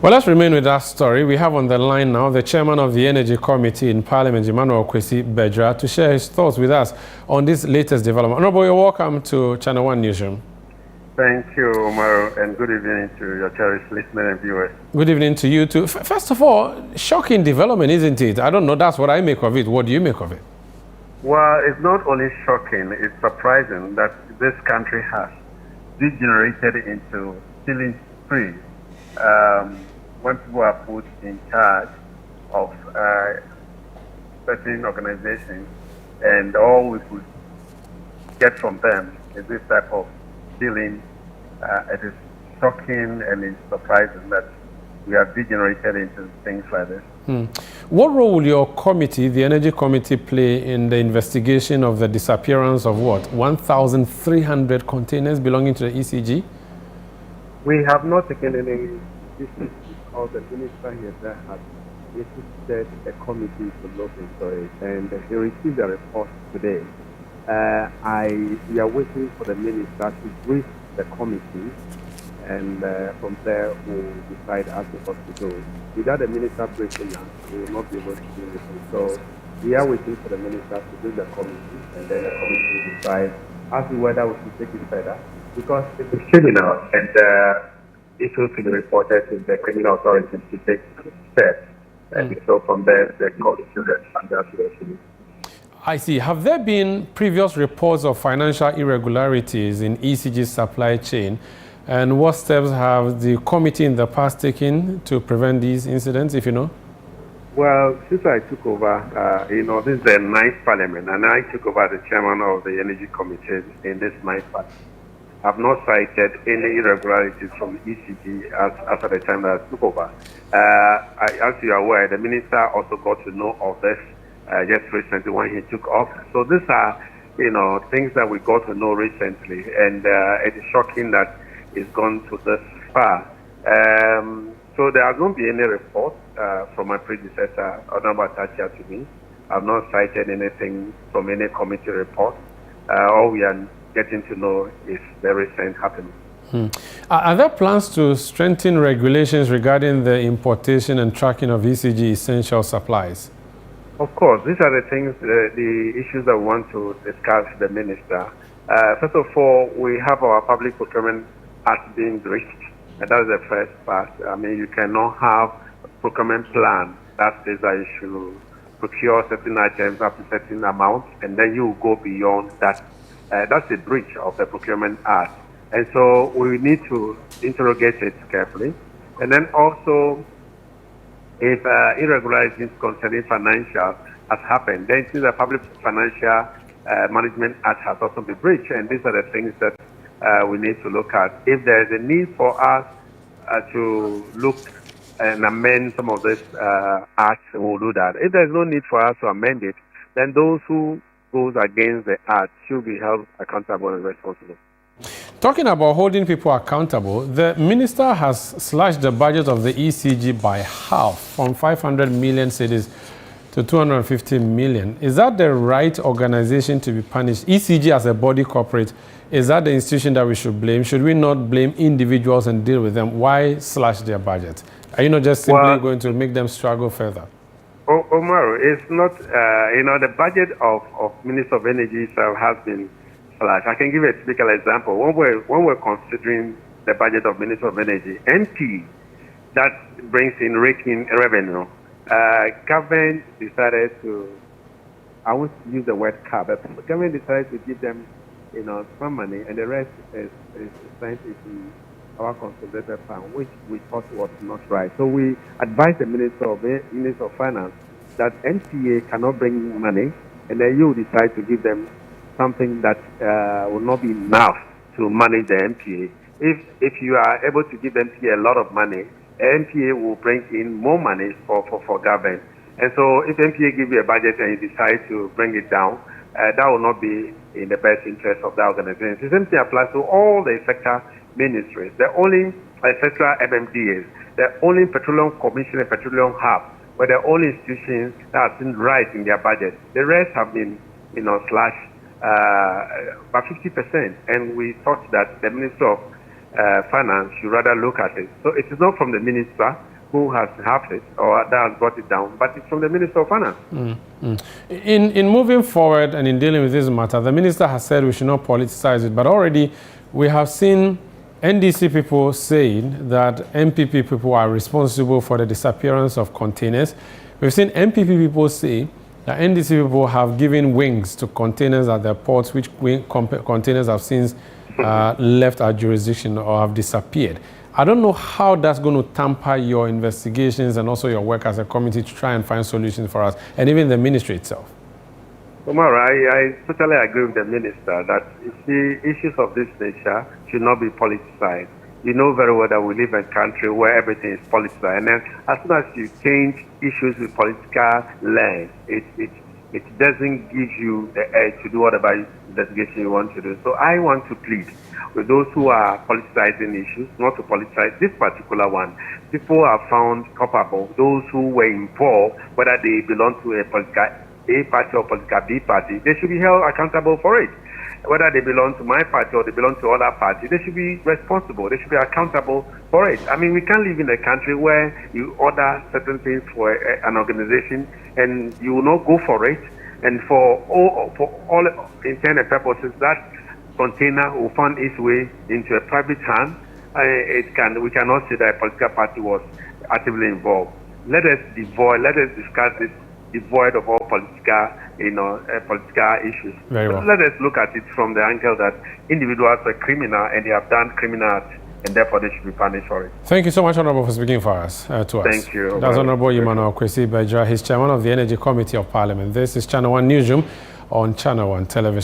Well, let's remain with that story. We have on the line now the chairman of the Energy Committee in Parliament, Emmanuel, Bedzrah, to share his thoughts with us on this latest development. Honorable, you're welcome to ChannelOne Newsroom. Thank you, Omar, and good evening to your cherished listeners and viewers. Good evening to you too. First of all, shocking development, isn't it? I don't know, that's what I make of it. What do you make of it? Well, it's not only shocking, it's surprising that this country has degenerated into stealing spree when people are put in charge of certain organizations, and all we could get from them is this type of stealing. It is shocking and it's surprising that we have degenerated into things like this. What role will your committee, the Energy Committee, play in the investigation of the disappearance of what, 1,300 containers belonging to the ECG? We have not taken any decisions because the minister here that has instituted a committee to look into it, and he received a report today. We are waiting for the minister to brief the committee, and from there we'll decide as to what to do. Without the minister briefing us, we will not be able to do anything. So we are waiting for the minister to brief the committee, and then the committee will decide as to whether we should take it further. Because it's a criminal, and it will be reported to the criminal authorities to take steps. And so from there, the court should respond. I see. Have there been previous reports of financial irregularities in ECG supply chain? And what steps have the committee in the past taken to prevent these incidents, if you know? Well, since I took over, this is the 9th Parliament, and I took over the chairman of the Energy Committee in this 9th Parliament. I've not cited any irregularities from ECG as at the time that I took over. As you are aware, the minister also got to know of this just recently when he took office. So these are, things that we got to know recently, and it is shocking that it's gone to this far. So there are going to be any report from my predecessor, Honorable Tachia, to me. I've not cited anything from any committee report. All we are getting to know is the recent happening. Are there plans to strengthen regulations regarding the importation and tracking of ECG essential supplies? Of course, these are the things, the issues that we want to discuss with the minister. First of all, we have our Public Procurement Act being breached, and that is the first part. I mean, you cannot have a procurement plan that says that you should procure certain items up to certain amounts, and then you go beyond that. That's a breach of the Procurement Act. And so we need to interrogate it carefully. And then also, if irregularities concerning financial has happened, then the Public Financial Management Act has also been breached. And these are the things that we need to look at. If there is a need for us to look and amend some of these acts, we'll do that. If there's no need for us to amend it, then those who goes against the act should be held accountable and responsible. Talking about holding people accountable, the minister has slashed the budget of the ECG by half, from 500 million cedis to 250 million. Is that the right organization to be punished? ECG as a body corporate, is that the institution that we should blame? Should we not blame individuals and deal with them? Why slash their budget? Are you not just simply going to make them struggle further? Omar, it's not, the budget of Minister of Energy has been slashed. I can give a typical example. When we're considering the budget of Minister of Energy, MP, that brings in raking revenue, government decided to, I won't use the word cap, but government decided to give them, some money, and the rest is sent into our consolidated fund, which we thought was not right. So we advised the Minister of Finance that NPA cannot bring money, and then you decide to give them something that will not be enough to manage the NPA. If you are able to give NPA a lot of money, NPA will bring in more money for government. And so if NPA give you a budget and you decide to bring it down, that will not be in the best interest of the organization. The same thing applies to all the sector ministries. The only sectoral MMDAs, the only Petroleum Commission and Petroleum Hub were the only institutions that have been right in their budget. The rest have been, slashed by 50%. And we thought that the Minister of Finance should rather look at it. So it is not from the minister. who has half it or that has brought it down, but it's from the Minister of Finance. In moving forward and in dealing with this matter, the minister has said we should not politicize it, but already we have seen NDC people saying that MPP people are responsible for the disappearance of containers. We've seen MPP people say that NDC people have given wings to containers at their ports, which containers have since left our jurisdiction or have disappeared. I don't know how that's going to tamper your investigations and also your work as a committee to try and find solutions for us, and even the ministry itself. Omar, I totally agree with the minister that issues of this nature should not be politicized. You know very well that we live in a country where everything is politicized, and then as soon as you change issues with political lens, it doesn't give you the edge to do whatever investigation you want to do. So I want to plead with those who are politicizing issues not to politicize this particular one. People are found culpable, those who were involved, whether they belong to a political A party or political B party, they should be held accountable for it. Whether they belong to my party or they belong to other parties, they should be responsible. They should be accountable for it. I mean, we can't live in a country where you order certain things for an organization and you will not go for it. And for all intent and purposes, that container will find its way into a private hand. We cannot say that a political party was actively involved. Let us discuss this devoid of all political, political issues. Very well. Let us look at it from the angle that individuals are criminal and they have done criminal acts, and therefore they should be punished for it. Thank you so much, Honorable, for speaking to us. Thank you. That's Honorable Emmanuel Bedzrah. He's chairman of the Energy Committee of Parliament. This is ChannelOne Newsroom on ChannelOne Television.